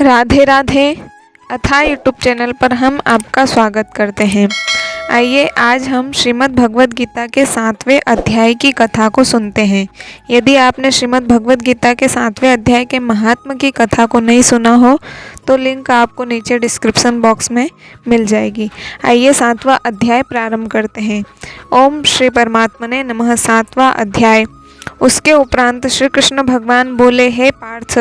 राधे राधे अथा YouTube channel पर हम आपका स्वागत करते हैं। आइए आज हम श्रीमद् भगवद गीता के 7वें अध्याय की कथा को सुनते हैं। यदि आपने श्रीमद् भगवद गीता के 7वें अध्याय के महात्म की कथा को नहीं सुना हो तो लिंक आपको नीचे डिस्क्रिप्शन बॉक्स में मिल जाएगी। आइए 7वां अध्याय प्रारंभ करते हैं। ओम श्री परमात्मने नमः। 7वां अध्याय। उसके उपरांत श्री कृष्ण भगवान बोले, हे पार्थ,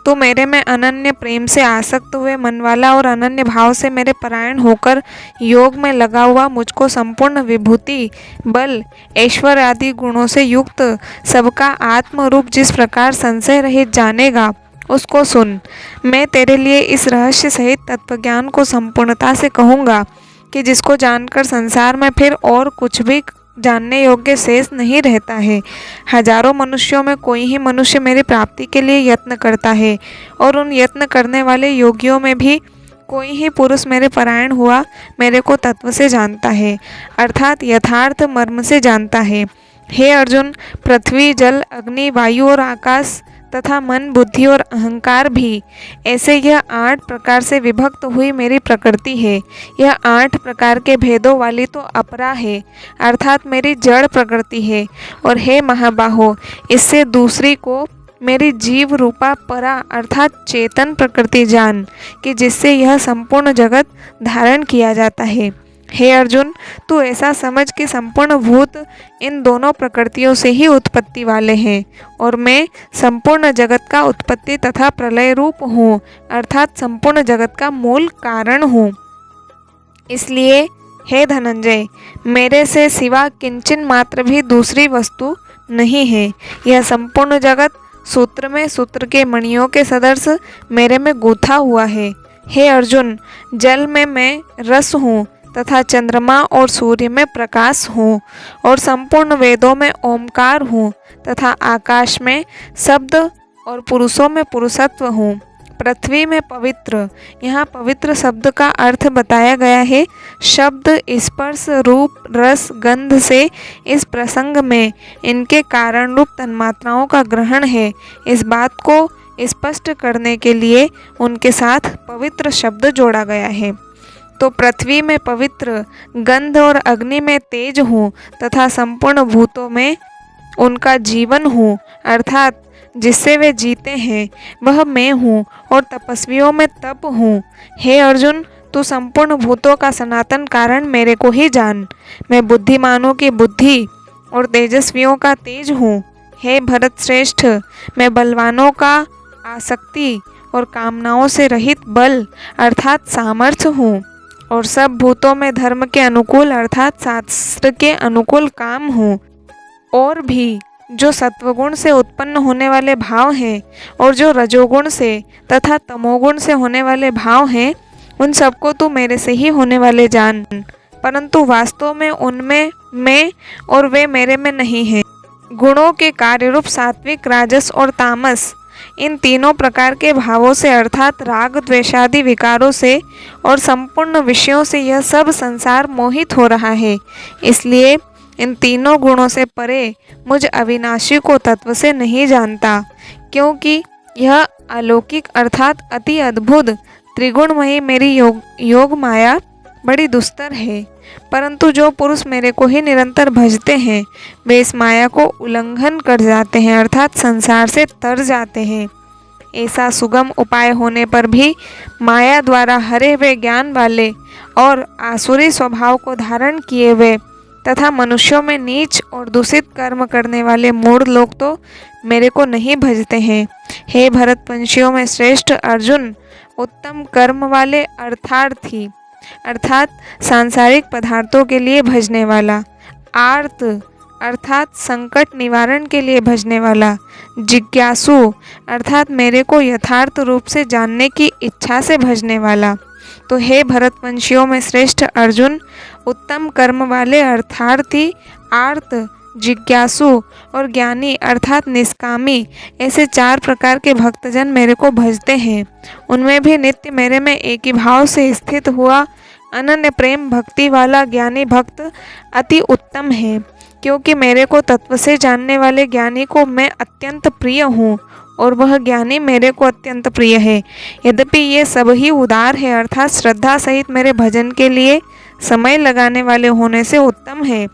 तू मेरे में अनन्य प्रेम से आसक्त हुए मन वाला और अनन्य भाव से मेरे परायण होकर योग में लगा हुआ मुझको संपूर्ण विभूति, बल, ऐश्वर्य आदि गुणों से युक्त सबका आत्म रूप जिस प्रकार संशय रहित जानेगा उसको सुन। मैं तेरे लिए इस रहस्य सहित तत्वज्ञान को संपूर्णता से कहूँगा कि जिसको जानकर संसार में फिर और कुछ भी जानने योग्य शेष नहीं रहता है। हजारों मनुष्यों में कोई ही मनुष्य मेरी प्राप्ति के लिए यत्न करता है और उन यत्न करने वाले योगियों में भी कोई ही पुरुष मेरे परायण हुआ मेरे को तत्व से जानता है, अर्थात यथार्थ मर्म से जानता है। हे अर्जुन, पृथ्वी, जल, अग्नि, वायु और आकाश तथा मन, बुद्धि और अहंकार भी, ऐसे यह 8 प्रकार से विभक्त हुई मेरी प्रकृति है। यह 8 प्रकार के भेदों वाली तो अपरा है, अर्थात मेरी जड़ प्रकृति है। और हे महाबाहो, इससे दूसरी को मेरी जीव रूपा परा अर्थात चेतन प्रकृति जान कि जिससे यह संपूर्ण जगत धारण किया जाता है। हे अर्जुन, तू ऐसा समझ कि संपूर्ण भूत इन दोनों प्रकृतियों से ही उत्पत्ति वाले हैं और मैं संपूर्ण जगत का उत्पत्ति तथा प्रलय रूप हूँ, अर्थात संपूर्ण जगत का मूल कारण हूँ। इसलिए हे धनंजय, मेरे से सिवा किंचन मात्र भी दूसरी वस्तु नहीं है। यह संपूर्ण जगत सूत्र में सूत्र के मणियों के सदृश मेरे में गूथा हुआ है। हे अर्जुन, जल में मैं रस हूँ तथा चंद्रमा और सूर्य में प्रकाश हूँ और संपूर्ण वेदों में ओमकार हूँ तथा आकाश में शब्द और पुरुषों में पुरुषत्व हूँ। पृथ्वी में पवित्र, यहाँ पवित्र शब्द का अर्थ बताया गया है शब्द, स्पर्श, रूप, रस, गंध से इस प्रसंग में इनके कारण रूप तन्मात्राओं का ग्रहण है। इस बात को स्पष्ट करने के लिए उनके साथ पवित्र शब्द जोड़ा गया है। तो पृथ्वी में पवित्र, गंध और अग्नि में तेज हूँ तथा संपूर्ण भूतों में उनका जीवन हूँ, अर्थात जिससे वे जीते हैं वह मैं हूँ और तपस्वियों में तप हूँ। हे अर्जुन, तू संपूर्ण भूतों का सनातन कारण मेरे को ही जान। मैं बुद्धिमानों की बुद्धि और तेजस्वियों का तेज हूँ। हे भरत श्रेष्ठ, मैं बलवानों का आसक्ति और कामनाओं से रहित बल अर्थात सामर्थ्य हूँ और सब भूतों में धर्म के अनुकूल अर्थात शास्त्र के अनुकूल काम हूँ। और भी जो सत्वगुण से उत्पन्न होने वाले भाव हैं और जो रजोगुण से तथा तमोगुण से होने वाले भाव हैं, उन सबको तू मेरे से ही होने वाले जान, परंतु वास्तव में उनमें मैं और वे मेरे में नहीं हैं। गुणों के कार्य रूप सात्विक, राजस और तामस, इन तीनों प्रकार के भावों से अर्थात राग, द्वेषादि विकारों से और संपूर्ण विषयों से यह सब संसार मोहित हो रहा है। इसलिए इन तीनों गुणों से परे मुझ अविनाशी को तत्व से नहीं जानता, क्योंकि यह अलौकिक अर्थात अति अद्भुत त्रिगुणमयी मेरी योग माया बड़ी दुस्तर है। परंतु जो पुरुष मेरे को ही निरंतर भजते हैं वे इस माया को उल्लंघन कर जाते हैं, अर्थात संसार से तर जाते हैं। ऐसा सुगम उपाय होने पर भी माया द्वारा हरे हुए ज्ञान वाले और आसुरी स्वभाव को धारण किए हुए तथा मनुष्यों में नीच और दूषित कर्म करने वाले मूढ़ लोग तो मेरे को नहीं भजते हैं। हे भरतवंशियों में श्रेष्ठ अर्जुन, उत्तम कर्म वाले अर्थार्थी अर्थात सांसारिक पदार्थों के लिए भजने वाला, आर्त अर्थात संकट निवारण के लिए भजने वाला, जिज्ञासु अर्थात मेरे को यथार्थ रूप से जानने की इच्छा से भजने वाला। तो हे भरतवंशियों में श्रेष्ठ अर्जुन, उत्तम कर्म वाले अर्थार्थी, आर्त, जिज्ञासु और ज्ञानी अर्थात निष्कामी, ऐसे 4 प्रकार के भक्तजन मेरे को भजते हैं। उनमें भी नित्य मेरे में एक ही भाव से स्थित हुआ अनन्य प्रेम भक्ति वाला ज्ञानी भक्त अति उत्तम है, क्योंकि मेरे को तत्व से जानने वाले ज्ञानी को मैं अत्यंत प्रिय हूँ और वह ज्ञानी मेरे को अत्यंत प्रिय है। यद्यपि ये सब ही उदार है, अर्थात श्रद्धा सहित मेरे भजन के लिए समय लगाने वाले होने से उत्तम है,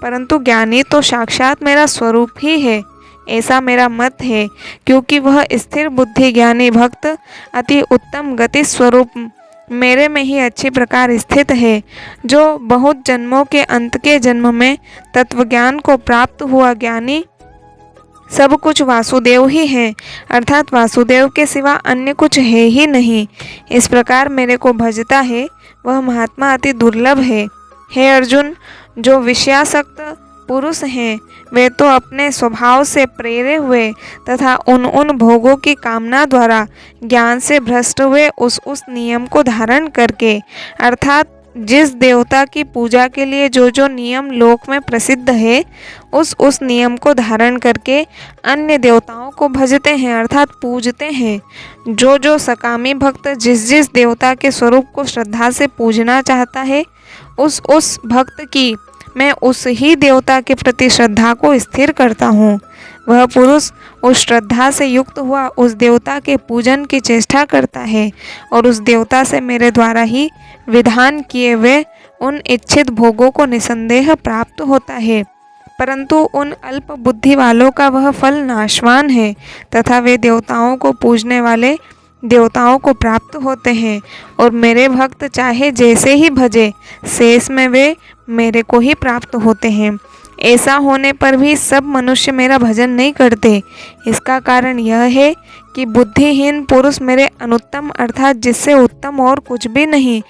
परंतु ज्ञानी तो साक्षात मेरा स्वरूप ही है, ऐसा मेरा मत है, क्योंकि वह स्थिर बुद्धि ज्ञानी भक्त अति उत्तम गति स्वरूप मेरे में ही अच्छी प्रकार स्थित है। जो बहुत जन्मों के अंत के जन्म में तत्वज्ञान को प्राप्त हुआ ज्ञानी सब कुछ वासुदेव ही है, अर्थात वासुदेव के सिवा अन्य कुछ है ही नहीं। इस प्रकार मेरे को भजता है वह महात्मा अति दुर्लभ है। हे अर्जुन, जो विषयासक्त पुरुष हैं वे तो अपने स्वभाव से प्रेरे हुए तथा उन भोगों की कामना द्वारा ज्ञान से भ्रष्ट हुए उस नियम को धारण करके, अर्थात जिस देवता की पूजा के लिए जो नियम लोक में प्रसिद्ध है उस नियम को धारण करके अन्य देवताओं को भजते हैं, अर्थात पूजते हैं। जो सकामी भक्त जिस देवता के स्वरूप को श्रद्धा से पूजना चाहता है उस भक्त की मैं उस ही देवता के प्रति श्रद्धा को स्थिर करता हूँ। वह पुरुष उस श्रद्धा से युक्त हुआ उस देवता के पूजन की चेष्टा करता है और उस देवता से मेरे द्वारा ही विधान किए हुए उन इच्छित भोगों को निसंदेह प्राप्त होता है, परंतु उन अल्प बुद्धि वालों का वह फल नाशवान है तथा वे देवताओं को पूजने वाले देवताओं को प्राप्त होते हैं और मेरे भक्त चाहे जैसे ही भजे शेष में वे मेरे को ही प्राप्त होते हैं। ऐसा होने पर भी सब मनुष्य मेरा भजन नहीं करते। इसका कारण यह है कि बुद्धिहीन पुरुष मेरे अनुत्तम अर्थात जिससे उत्तम और कुछ भी नहीं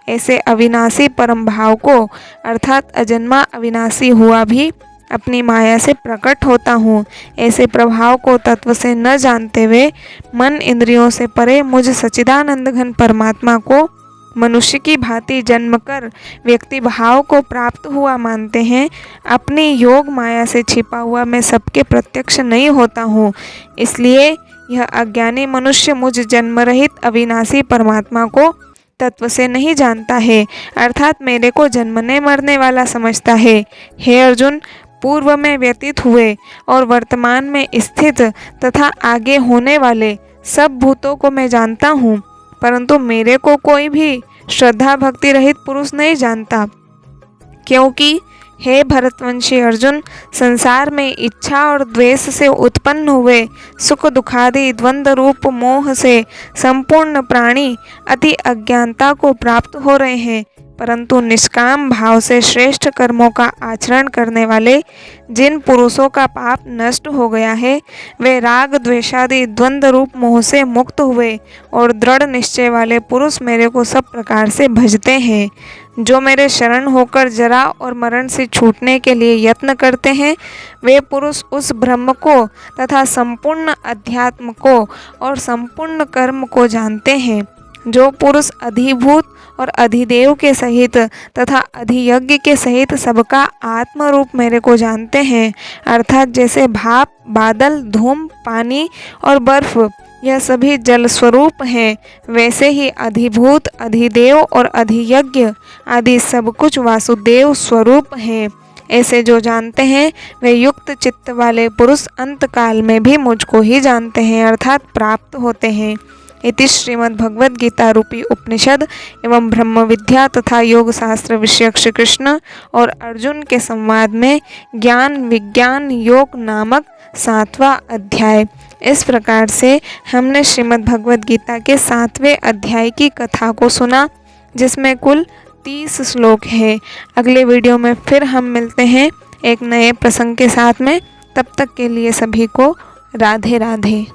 ऐसे अविनाशी परम भाव को अर्थात अजन्मा अविनाशी हुआ भी अपनी माया से प्रकट होता हूँ, ऐसे प्रभाव को तत्व से न जानते हुए मन इंद्रियों से परे मुझ सच्चिदानंद घन परमात्मा को मनुष्य की भांति जन्म कर व्यक्ति भाव को प्राप्त हुआ मानते हैं। अपनी योग माया से छिपा हुआ मैं सबके प्रत्यक्ष नहीं होता हूँ, इसलिए यह अज्ञानी मनुष्य मुझ जन्म रहित अविनाशी परमात्मा को तत्व से नहीं जानता है, अर्थात मेरे को जन्मने मरने वाला समझता है। हे अर्जुन, पूर्व में व्यतीत हुए और वर्तमान में स्थित तथा आगे होने वाले सब भूतों को मैं जानता हूँ, परंतु मेरे को कोई भी श्रद्धा भक्ति रहित पुरुष नहीं जानता, क्योंकि हे भरतवंशी अर्जुन, संसार में इच्छा और द्वेष से उत्पन्न हुए सुख दुखादि द्वंद्व रूप मोह से संपूर्ण प्राणी अति अज्ञानता को प्राप्त हो रहे हैं, परंतु निष्काम भाव से श्रेष्ठ कर्मों का आचरण करने वाले जिन पुरुषों का पाप नष्ट हो गया है वे राग द्वेषादि द्वंद्व रूप मोह से मुक्त हुए और दृढ़ निश्चय वाले पुरुष मेरे को सब प्रकार से भजते हैं। जो मेरे शरण होकर जरा और मरण से छूटने के लिए यत्न करते हैं वे पुरुष उस ब्रह्म को तथा संपूर्ण अध्यात्म को और संपूर्ण कर्म को जानते हैं। जो पुरुष अधिभूत और अधिदेव के सहित तथा अधियज्ञ के सहित सबका आत्म रूप मेरे को जानते हैं, अर्थात जैसे भाप, बादल, धूम, पानी और बर्फ यह सभी जल स्वरूप हैं, वैसे ही अधिभूत, अधिदेव और अधियज्ञ आदि सब कुछ वासुदेव स्वरूप हैं। ऐसे जो जानते हैं वे युक्त चित्त वाले पुरुष अंत काल में भी मुझको ही जानते हैं, अर्थात प्राप्त होते हैं। इति श्रीमद् भगवद गीता रूपी उपनिषद एवं ब्रह्म विद्या तथा योग शास्त्र विषयक श्री कृष्ण और अर्जुन के संवाद में ज्ञान विज्ञान योग नामक 7वां अध्याय। इस प्रकार से हमने श्रीमद् भगवद गीता के 7वें अध्याय की कथा को सुना, जिसमें कुल 30 श्लोक है। अगले वीडियो में फिर हम मिलते हैं एक नए प्रसंग के साथ में। तब तक के लिए सभी को राधे राधे।